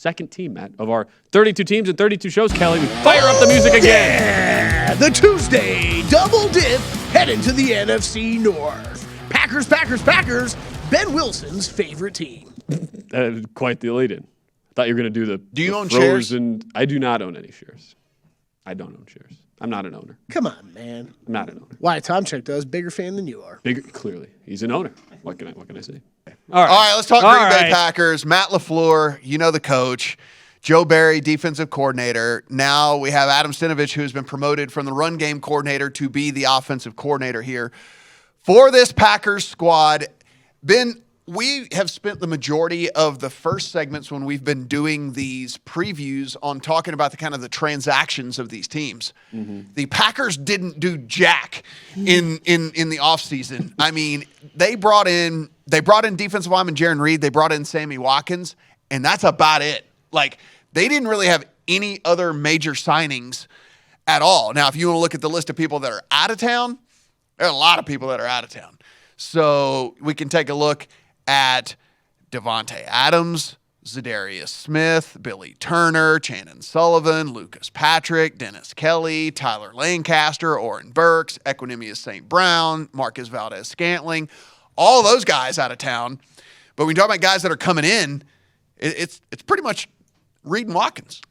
second team, Matt, of our 32 teams and 32 shows. Kelley, we fire up the music again. Yeah, the Tuesday double dip heading to the NFC North. Packers, Packers, Packers, Ben Wilson's favorite team. Quite the lead-in. Thought you were going to do the Do you own shares? shares? I do not own any shares. I don't own shares. I'm not an owner. Come on, man. I'm not an owner. Why, Tomchek does. Bigger fan than you are. Bigger, clearly. He's an owner. What can I say? All right, let's talk All Green Bay right. Packers. Matt LaFleur, you know the coach. Joe Barry, defensive coordinator. Now we have Adam Stinovich, who has been promoted from the run game coordinator to be the offensive coordinator here for this Packers squad. Ben, we have spent the majority of the first segments when we've been doing these previews on talking about the kind of the transactions of these teams. The Packers didn't do jack in the offseason. I mean, they brought in defensive lineman Jaron Reed, they brought in Sammy Watkins, and that's about it. Like, they didn't really have any other major signings at all. Now, if you want to look at the list of people that are out of town, there are a lot of people that are out of town. So we can take a look at Devontae Adams, Zadarius Smith, Billy Turner, Channon Sullivan, Lucas Patrick, Dennis Kelly, Tyler Lancaster, Oren Burks, Equinemius St. Brown, Marcus Valdez-Scantling, all those guys out of town. But when you talk about guys that are coming in, it's pretty much Reed and Watkins.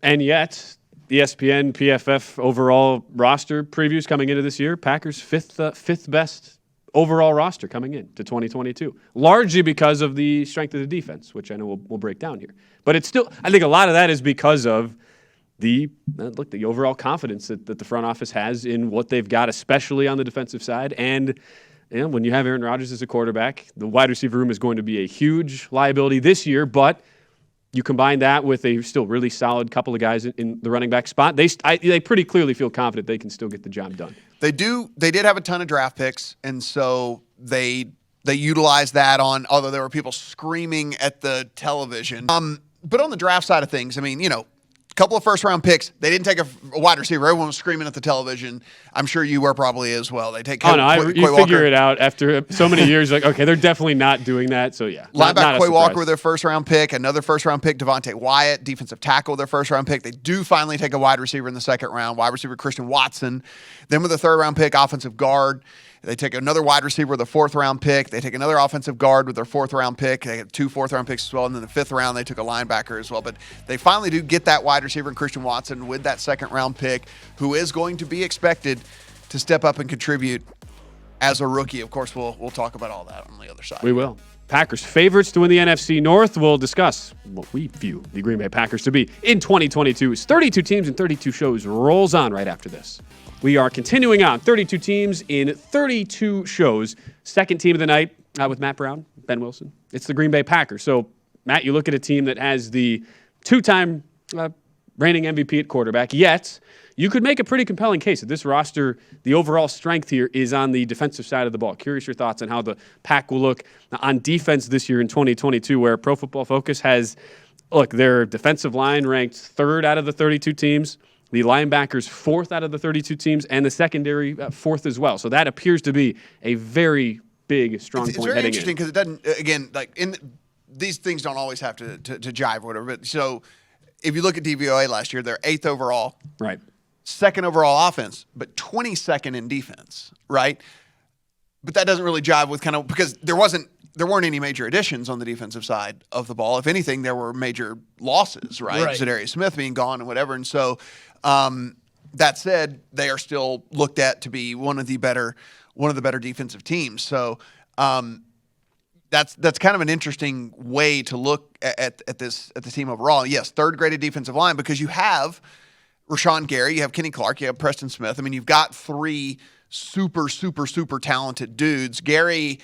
And yet, ESPN, PFF overall roster previews coming into this year, Packers fifth best overall roster coming in to 2022, largely because of the strength of the defense, which I know we'll break down here. But it's still, I think a lot of that is because of the overall confidence that the front office has in what they've got, especially on the defensive side. And when you have Aaron Rodgers as a quarterback, the wide receiver room is going to be a huge liability this year, but you combine that with a still really solid couple of guys in the running back spot, they pretty clearly feel confident they can still get the job done. They did have a ton of draft picks, and so they utilized that although there were people screaming at the television. But on the draft side of things, I mean, a couple of first-round picks. They didn't take a wide receiver. Everyone was screaming at the television. I'm sure you were probably as well. They take you figure it out after so many years. Like, okay, they're definitely not doing that. So, yeah. Linebacker Quay Walker with their first-round pick. Another first-round pick, Devontae Wyatt, defensive tackle, their first-round pick. They do finally take a wide receiver in the second round, wide receiver Christian Watson. Then with a third-round pick, offensive guard. They take another wide receiver with a fourth-round pick. They take another offensive guard with their fourth-round pick. They had two fourth-round picks as well. And then the fifth round, they took a linebacker as well. But they finally do get that wide receiver in Christian Watson with that second-round pick, who is going to be expected to step up and contribute as a rookie. Of course, we'll talk about all that on the other side. We will. Packers favorites to win the NFC North. We'll discuss what we view the Green Bay Packers to be in 2022. 32 teams and 32 shows rolls on right after this. We are continuing on 32 teams in 32 shows. Second team of the night with Matt Brown, Ben Wilson. It's the Green Bay Packers. So, Matt, you look at a team that has the two-time reigning MVP at quarterback, yet you could make a pretty compelling case that this roster, the overall strength here is on the defensive side of the ball. Curious your thoughts on how the Pack will look on defense this year in 2022, where Pro Football Focus has, their defensive line ranked third out of the 32 teams. The linebackers fourth out of the 32 teams, and the secondary fourth as well. So that appears to be a very big, strong point heading in. It's very interesting because it doesn't, again, these things don't always have to jive or whatever. But so if you look at DVOA last year, they're 8th overall. Right. 2nd overall offense, but 22nd in defense, right? But that doesn't really jive with because there weren't any major additions on the defensive side of the ball. If anything, there were major losses, right? Zadarius Smith being gone and whatever. And so that said, they are still looked at to be one of the better defensive teams. So that's kind of an interesting way to look at the team overall. Yes, third graded defensive line, because you have Rashawn Gary, you have Kenny Clark, you have Preston Smith. I mean, you've got three super, super, super talented dudes. Gary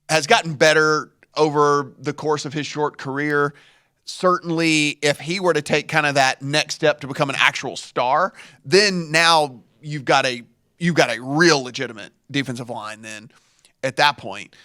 has gotten better over the course of his short career. Certainly, if he were to take kind of that next step to become an actual star, then now you've got a real legitimate defensive line then at that point.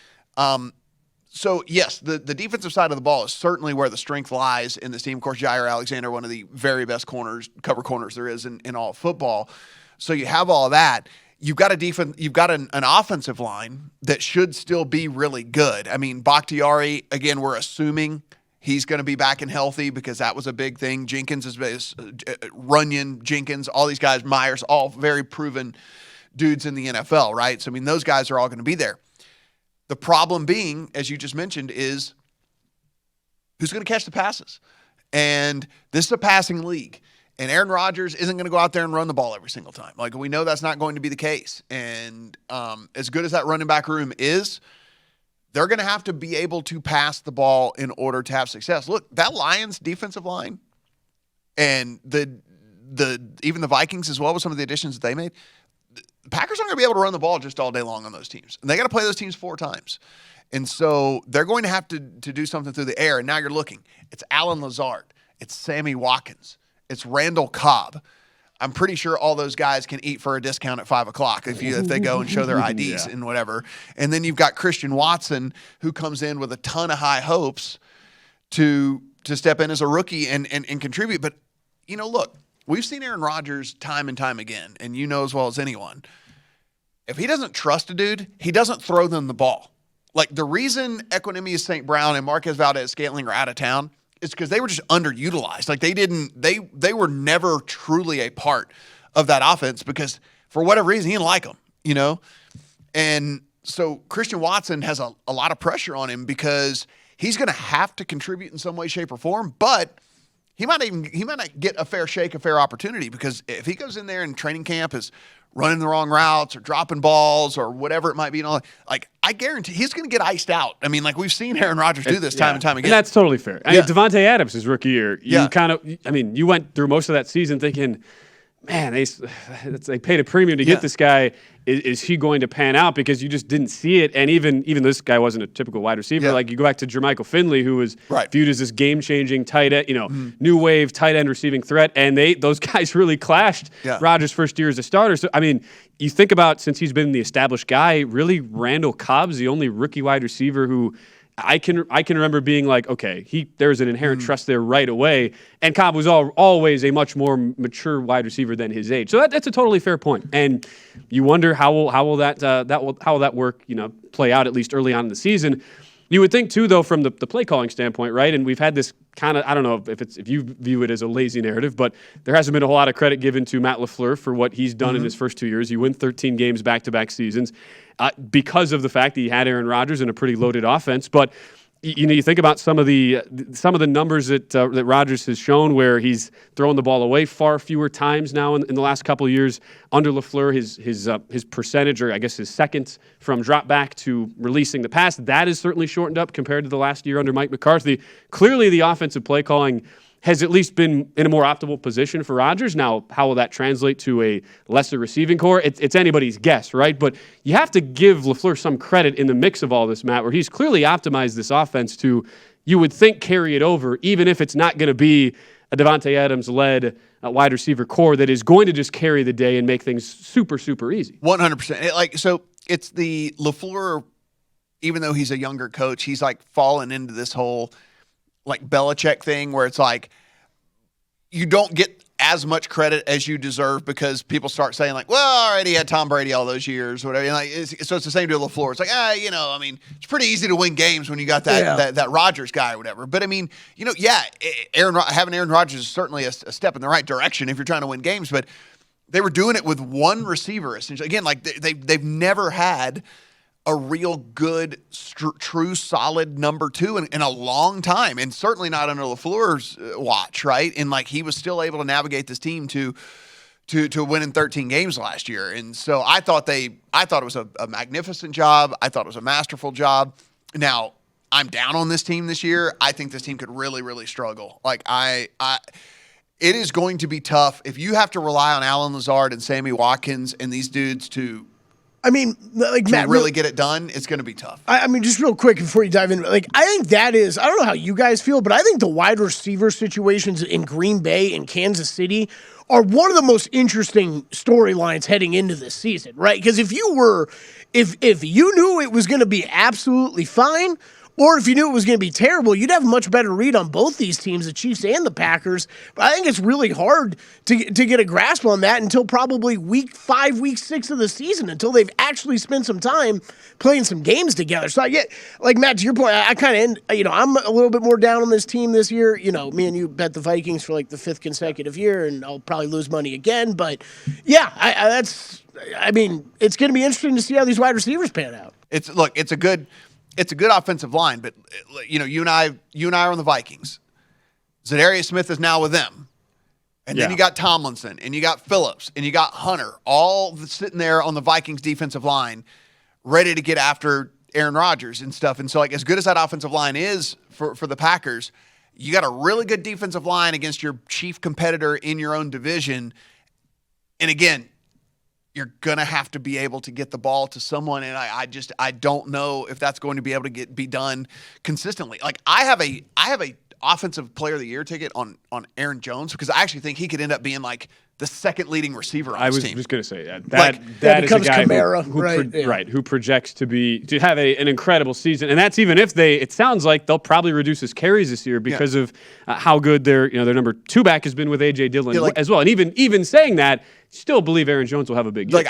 So, yes, the defensive side of the ball is certainly where the strength lies in this team. Of course, Jair Alexander, one of the very best cover corners there is in all of football. So you have all that. You've got an offensive line that should still be really good. I mean, Bakhtiari, again, we're assuming he's going to be back and healthy because that was a big thing. Jenkins Runyon, Jenkins, all these guys, Myers, all very proven dudes in the NFL, right? So, I mean, those guys are all going to be there. The problem being, as you just mentioned, is who's going to catch the passes? And this is a passing league. And Aaron Rodgers isn't going to go out there and run the ball every single time. Like, we know that's not going to be the case. And as good as that running back room is, they're going to have to be able to pass the ball in order to have success. Look, that Lions defensive line and even the Vikings as well with some of the additions that they made, the Packers aren't going to be able to run the ball just all day long on those teams. And they got to play those teams 4 times. And so they're going to have to do something through the air. And now you're looking. It's Allen Lazard. It's Sammy Watkins. It's Randall Cobb. I'm pretty sure all those guys can eat for a discount at 5 o'clock if they go and show their IDs and whatever. And then you've got Christian Watson, who comes in with a ton of high hopes to step in as a rookie and contribute. But, look, we've seen Aaron Rodgers time and time again, and you know as well as anyone, if he doesn't trust a dude, he doesn't throw them the ball. Like, the reason Equanimeous St. Brown and Marquez Valdez-Scantling are out of town is because they were just underutilized. Like, they were never truly a part of that offense because for whatever reason, he didn't like them, And so Christian Watson has a lot of pressure on him because he's going to have to contribute in some way, shape, or form, but he might not get a fair shake, a fair opportunity, because if he goes in there and training camp is running the wrong routes or dropping balls or whatever it might be, I guarantee he's going to get iced out. I mean, like, we've seen Aaron Rodgers do this time and time again. And that's totally fair. I mean, Devontae Adams, his rookie year, you went through most of that season thinking, man, they paid a premium to get this guy. Is he going to pan out? Because you just didn't see it. And even this guy wasn't a typical wide receiver. Like, you go back to Jermichael Finley, who was viewed as this game-changing tight end, new wave tight end receiving threat. And those guys really clashed Rodgers' first year as a starter. So, I mean, you think about, since he's been the established guy, really Randall Cobb's the only rookie wide receiver who I can remember being like, okay, there's an inherent trust there right away. And Cobb was always a much more mature wide receiver than his age. So that's a totally fair point. And you wonder how will that work, play out, at least early on in the season. You would think too, though, from the play calling standpoint, right? And we've had this kind of, I don't know if you view it as a lazy narrative, but there hasn't been a whole lot of credit given to Matt LaFleur for what he's done in his first 2 years. You win 13 games back-to-back seasons because of the fact that he had Aaron Rodgers in a pretty loaded offense. But you think about some of the numbers that Rodgers has shown, where he's thrown the ball away far fewer times now in the last couple of years under LaFleur. His percentage, or I guess his seconds from drop back to releasing the pass, that is certainly shortened up compared to the last year under Mike McCarthy. Clearly, the offensive play calling has at least been in a more optimal position for Rodgers. Now, how will that translate to a lesser receiving core? It's anybody's guess, right? But you have to give LaFleur some credit in the mix of all this, Matt, where he's clearly optimized this offense to, you would think, carry it over, even if it's not going to be a Devontae Adams-led wide receiver core that is going to just carry the day and make things super, super easy. 100%. So it's the LaFleur, even though he's a younger coach, he's like fallen into this whole like Belichick thing where it's like you don't get as much credit as you deserve because people start saying like, well, already had Tom Brady all those years, or whatever. So it's the same to LaFleur. It's like, I mean, it's pretty easy to win games when you got that Rodgers guy or whatever. But I mean, having Aaron Rodgers is certainly a step in the right direction if you're trying to win games. But they were doing it with one receiver essentially. Again, like they've never had a real good, true, solid number two in a long time, and certainly not under LaFleur's watch, right? And like he was still able to navigate this team to win in 13 games last year. And so I thought it was a magnificent job. I thought it was a masterful job. Now I'm down on this team this year. I think this team could really, really struggle. Like it is going to be tough if you have to rely on Allen Lazard and Sammy Watkins and these dudes to. I mean, like Matt, really get it done, it's going to be tough. I mean, just real quick before you dive in, like I think that is, I don't know how you guys feel, but I think the wide receiver situations in Green Bay and Kansas City are one of the most interesting storylines heading into this season, right? Because if you knew it was going to be absolutely fine, Or if you knew it was going to be terrible, you'd have a much better read on both these teams, the Chiefs and the Packers. But I think it's really hard to get a grasp on that until probably week 5, week 6 of the season, until they've actually spent some time playing some games together. So I get, like Matt, to your point, I kind of, I'm a little bit more down on this team this year. Me and you bet the Vikings for like the 5th consecutive year, and I'll probably lose money again. But yeah, it's going to be interesting to see how these wide receivers pan out. It's a good offensive line, but you and I are on the Vikings. Zadarius Smith is now with them. And then you got Tomlinson, and you got Phillips, and you got Hunter, all sitting there on the Vikings defensive line, ready to get after Aaron Rodgers and stuff. And so, as good as that offensive line is for the Packers, you got a really good defensive line against your chief competitor in your own division. And again, you're going to have to be able to get the ball to someone, and I don't know if that's going to be able to be done consistently. Like, I have a offensive player of the year ticket on Aaron Jones, because I actually think he could end up being like the second leading receiver on this team. I was just going to say that is a guy Kamara, who projects to have an incredible season, and that's even if it sounds like they'll probably reduce his carries this year because of how good their number 2 back has been with A.J. Dillon as well. And even saying that, still believe Aaron Jones will have a big year.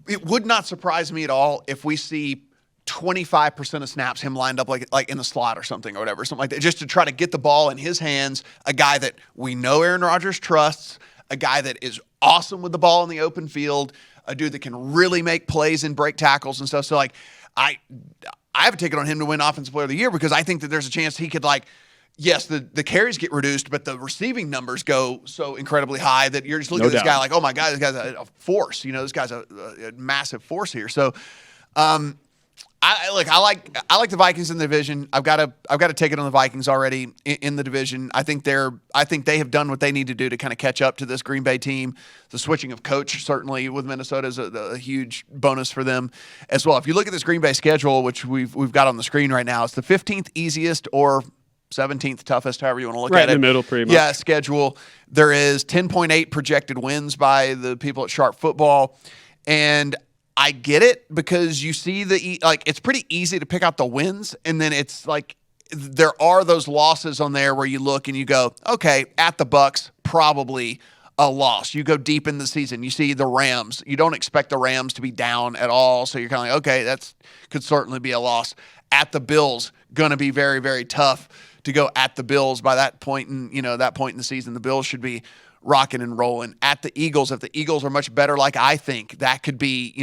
It would not surprise me at all if we see 25% of snaps him lined up like in the slot or something like that, just to try to get the ball in his hands. A guy that we know Aaron Rodgers trusts, a guy that is awesome with the ball in the open field, a dude that can really make plays and break tackles and stuff. So I have a ticket on him to win Offensive Player of the Year, because I think that there's a chance he could yes, the carries get reduced, but the receiving numbers go so incredibly high that you're just looking at this guy like, oh my God, this guy's a force. This guy's a massive force here. So, I like the Vikings in the division. I've got a ticket on the Vikings already in the division. I think they have done what they need to do to kind of catch up to this Green Bay team. The switching of coach certainly with Minnesota is a huge bonus for them as well. If you look at this Green Bay schedule, which we've got on the screen right now, it's the 15th easiest or 17th toughest, however you want to look at it. Right in the middle, pretty much. Yeah, schedule. There is 10.8 projected wins by the people at Sharp Football, and I get it, because you see it's pretty easy to pick out the wins, and then it's like there are those losses on there where you look and you go, okay, at the Bucks, probably a loss. You go deep in the season, you see the Rams. You don't expect the Rams to be down at all, so you're kind of like, okay, that could certainly be a loss. At the Bills, going to be very, very tough to go at the Bills by that point in the season. The Bills should be rocking and rolling. At the Eagles, if the Eagles are much better, like I think, that could be,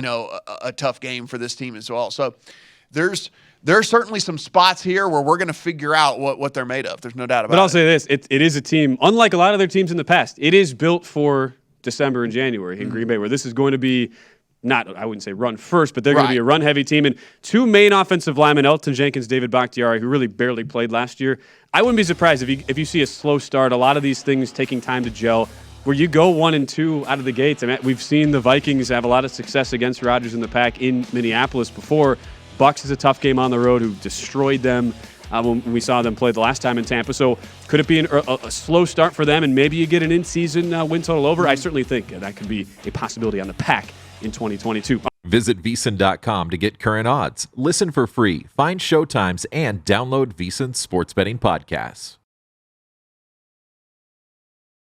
a tough game for this team as well. So there's certainly some spots here where we're going to figure out what they're made of. There's no doubt about it. But I'll say this, it is a team, unlike a lot of their teams in the past, it is built for December and January in Green Bay, where this is going to be I wouldn't say run first, but they're going to be a run-heavy team. And 2 main offensive linemen, Elton Jenkins, David Bakhtiari, who really barely played last year. I wouldn't be surprised if you see a slow start, a lot of these things taking time to gel, where you go 1-2 out of the gates. I mean, we've seen the Vikings have a lot of success against Rodgers in the pack in Minneapolis before. Bucs is a tough game on the road, who destroyed them when we saw them play the last time in Tampa. So could it be a slow start for them, and maybe you get an in-season win total over? I certainly think that could be a possibility on the pack in 2022. Visit VSiN.com to get current odds, listen for free, find showtimes, and download VSiN sports betting podcasts.